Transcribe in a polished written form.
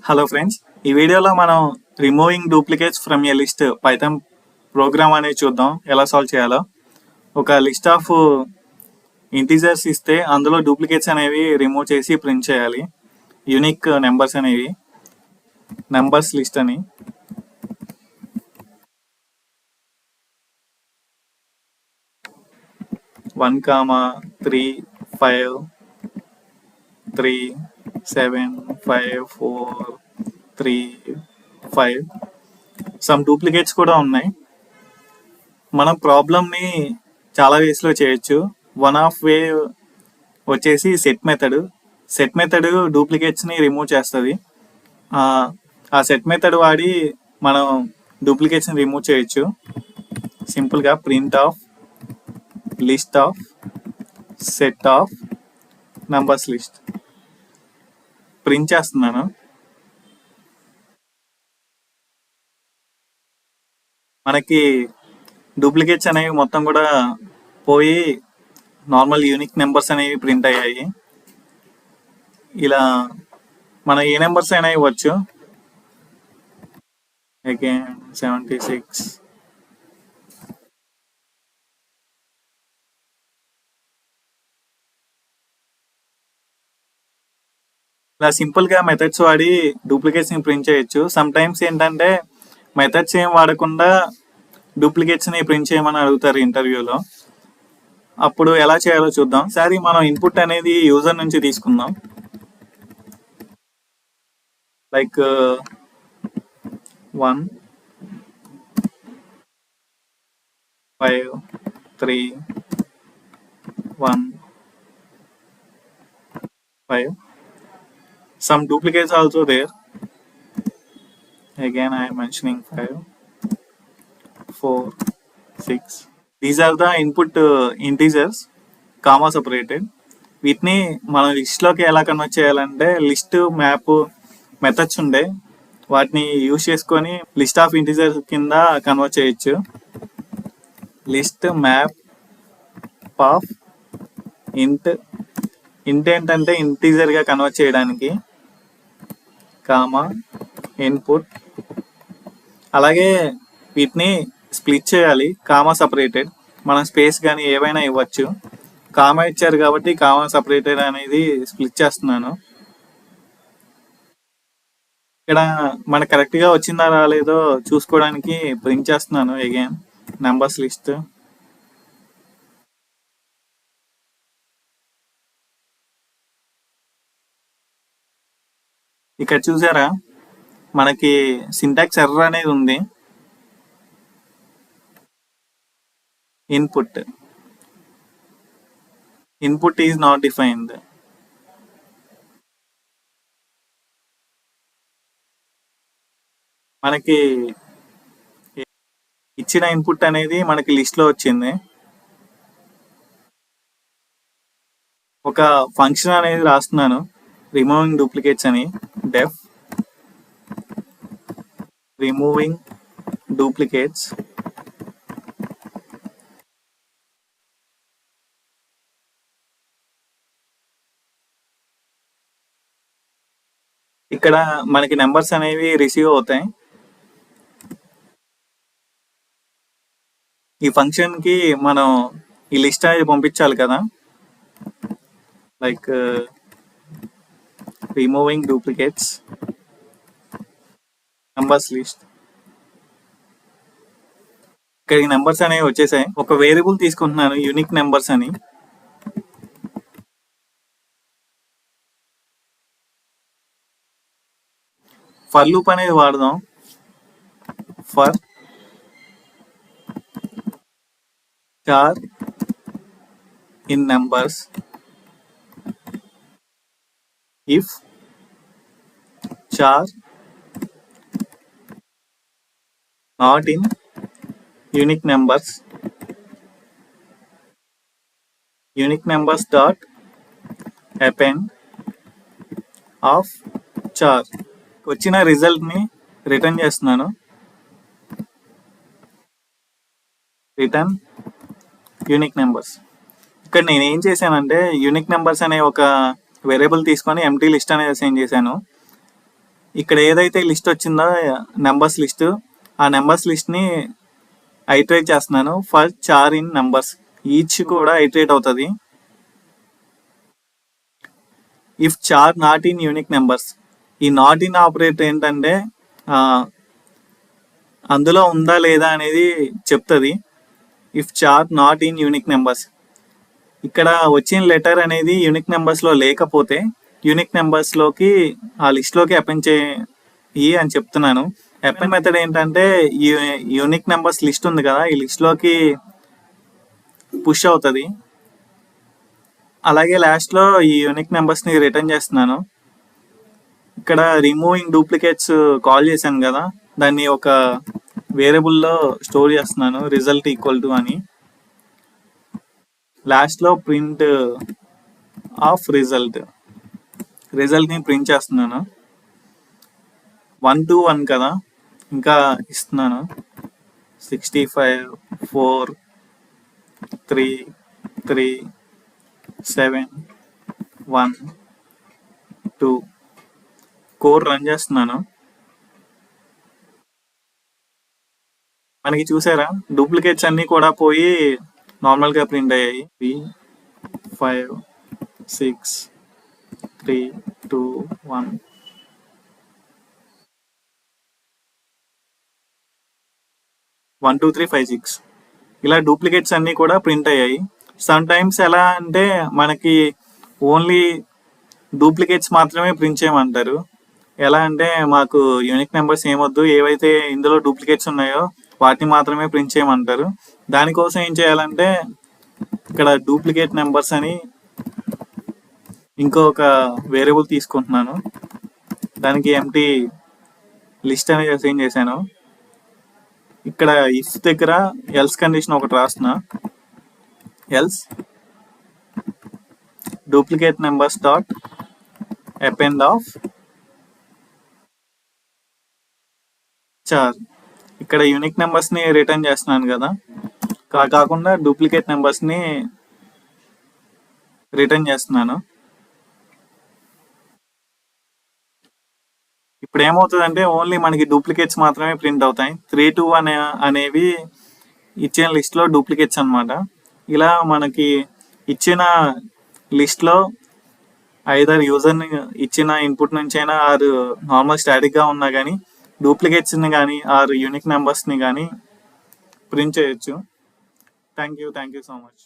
Hello friends, ఈ వీడియోలో మనం removing duplicates from A list Python program అనేది చూద్దాం ఎలా సాల్వ్ చేయాలో. ఒక లిస్ట్ ఆఫ్ ఇంటీజర్స్ ఇస్తే అందులో డూప్లికేట్స్ అనేవి రిమూవ్ చేసి ప్రింట్ చేయాలి. యూనిక్ నెంబర్స్ అనేవి నెంబర్స్ లిస్ట్ అని. వన్ కామా 3 5 3 7 5 4 3 5 సమ్ డూప్లికేట్స్ కూడా ఉన్నాయి. మనం ప్రాబ్లమ్ని చాలా వేస్లో చేయొచ్చు. వన్ ఆఫ్ వే వచ్చేసి సెట్ మెథడ్ డూప్లికేట్స్ని రిమూవ్ చేస్తుంది. ఆ సెట్ మెథడ్ వాడి మనం డూప్లికేట్స్ని రిమూవ్ చేయొచ్చు. సింపుల్గా print of list of set of numbers list print చేస్తున్నాను. మనకి డూప్లికేట్స్ అనేవి మొత్తం కూడా పోయి నార్మల్ యూనిక్ నెంబర్స్ అనేవి ప్రింట్ అయ్యాయి. ఇలా మన ఏ నెంబర్స్ అయినా ఇవ్వచ్చు. అగైన్ 76 ఇలా సింపుల్గా మెథడ్స్ వాడి డూప్లికేట్స్ని ప్రింట్ చేయొచ్చు. సమ్ టైమ్స్ ఏంటంటే మెథడ్స్ ఏం వాడకుండా డూప్లికేట్స్ని ప్రింట్ చేయమని అడుగుతారు ఇంటర్వ్యూలో. అప్పుడు ఎలా చేయాలో చూద్దాం. ఈసారి మనం ఇన్పుట్ అనేది యూజర్ నుంచి తీసుకుందాం. Like 1 5 3 1 5. Some duplicates also there. Again I am mentioning 5 4 6. These are the input integers, comma separated. వీటిని మనం లిస్ట్లోకి ఎలా కన్వర్ట్ చేయాలంటే లిస్ట్ మ్యాప్ మెథడ్స్ ఉండే వాటిని యూజ్ చేసుకొని లిస్ట్ ఆఫ్ ఇంటీజర్స్ కింద కన్వర్ట్ చేయొచ్చు. లిస్ట్ మ్యాప్ ఆఫ్ ఇంట్ ఏంటంటే ఇంటీజర్గా కన్వర్ట్ చేయడానికి, కామా ఇన్పుట్. అలాగే వీటిని స్ప్లిట్ చేయాలి, కామా సపరేటెడ్. మనం స్పేస్ కానీ ఏవైనా ఇవ్వచ్చు. కామా ఇచ్చారు కాబట్టి కామా సపరేటెడ్ అనేది స్ప్లిట్ చేస్తున్నాను. ఇక్కడ మనకు కరెక్ట్గా వచ్చిందా రాలేదో చూసుకోవడానికి ప్రింట్ చేస్తున్నాను. Again numbers list. ఇక్కడ చూసారా మనకి సింటాక్స్ ఎర్రర్ అనేది ఉంది. Input is not defined. మనకి ఇచ్చిన ఇన్పుట్ అనేది మనకి లిస్ట్లో వచ్చింది. ఒక ఫంక్షన్ అనేది రాస్తున్నాను, రిమూవింగ్ డూప్లికేట్స్ అని. డెఫ్ రిమూవింగ్ డూప్లికేట్స్. ఇక్కడ మనకి నెంబర్స్ అనేవి రిసీవ్ అవుతాయి. ఈ ఫంక్షన్కి మనం ఈ లిస్ట్ అనేది పంపించాలి కదా. Like removing duplicates numbers list. ఇక్కడికి నెంబర్స్ అనేవి వచ్చేసాయి. ఒక వేరియబుల్ తీసుకుంటున్నాను యూనిక్ నెంబర్స్ అని. ఫర్ లూప్ అనేది వాడదాం. For char in numbers if char not in unique numbers dot append of char. వచ్చిన రిజల్ట్ని రిటర్న్ చేస్తున్నాను. Return unique numbers. ఇక్కడ నేను ఏం చేశానంటే యూనిక్ నెంబర్స్ అనే ఒక వేరియబుల్ తీసుకొని ఎంటీ లిస్ట్ అనేది అసైన్ చేశాను. ఇక్కడ ఏదైతే లిస్ట్ వచ్చిందో నెంబర్స్ లిస్ట్, ఆ నెంబర్స్ లిస్ట్ని ఐటరేట్ చేస్తున్నాను for char in numbers. Each కూడా ఐటరేట్ అవుతుంది. If char not in unique numbers, ఈ నాట్ ఇన్ ఆపరేటర్ ఏంటంటే అందులో ఉందా లేదా అనేది చెప్తుంది. If char not in unique numbers, ఇక్కడ వచ్చిన లెటర్ అనేది యూనిక్ నెంబర్స్లో లేకపోతే యూనిక్ నెంబర్స్లోకి ఆ లిస్ట్లోకి అపెండ్ చేయి అని చెప్తున్నాను. అపెండ్ మెథడ్ ఏంటంటే యూనిక్ నెంబర్స్ లిస్ట్ ఉంది కదా, ఈ లిస్ట్లోకి పుష్ అవుతుంది. అలాగే లాస్ట్లో ఈ యూనిక్ నెంబర్స్ని రిటర్న్ చేస్తున్నాను. ఇక్కడ రిమూవింగ్ డూప్లికేట్స్ కాల్ చేశాను కదా, దాన్ని ఒక వేరియబుల్లో స్టోర్ చేస్తున్నాను, రిజల్ట్ ఈక్వల్ టు అని. లాస్ట్లో ప్రింట్ ఆఫ్ రిజల్ట్ని ప్రింట్ చేస్తున్నాను. 1 to 1 కదా, ఇంకా ఇస్తున్నాను. 65 4 3 3 7 1 2 కోడ్ రన్ చేస్తున్నాను. మనకి చూసారా డూప్లికేట్స్ అన్నీ కూడా పోయి నార్మల్గా ప్రింట్ అయ్యాయి. 5 6 3 2 1 1 2 3 5 6 ఇలా డూప్లికేట్స్ అన్నీ కూడా ప్రింట్ అయ్యాయి. సమ్ టైమ్స్ ఎలా అంటే మనకి ఓన్లీ డూప్లికేట్స్ మాత్రమే ప్రింట్ చేయమంటారు. ఎలా అంటే మాకు యూనిక్ నెంబర్స్ ఏమొద్దు, ఏవైతే ఇందులో డూప్లికేట్స్ ఉన్నాయో వాటిని మాత్రమే ప్రింట్ చేయమంటారు. దానికోసం ఏం చేయాలంటే ఇక్కడ డూప్లికేట్ నెంబర్స్ అని ఇంకొక వేరియబుల్ తీసుకుంటున్నాను. దానికి ఎంటీ లిస్ట్ అనేది అసైన్ చేశాను. ఇక్కడ ఇఫ్ దగ్గర ఎల్స్ కండిషన్ ఒకటి రాస్తున్నా. Else duplicate numbers dot append of char. ఇక్కడ యూనిక్ నెంబర్స్ని రిటర్న్ చేస్తున్నాను కదా, కాకుండా డూప్లికేట్ నెంబర్స్ని రిటర్న్ చేస్తున్నాను. ఇప్పుడు ఏమవుతుందంటే ఓన్లీ మనకి డూప్లికేట్స్ మాత్రమే ప్రింట్ అవుతాయి. 3 2 1 అనేవి ఇచ్చిన లిస్ట్లో డూప్లికేట్స్ అనమాట. ఇలా మనకి ఇచ్చిన లిస్ట్లో ఐదర్ యూజర్ని ఇచ్చిన ఇన్పుట్ నుంచి అయినా ఆరు నార్మల్ స్టాటిక్గా ఉన్నా కానీ డూప్లికేట్స్ని కానీ ఆరు యూనిక్ నెంబర్స్ని కానీ ప్రింట్ చేయొచ్చు. Thank you so much.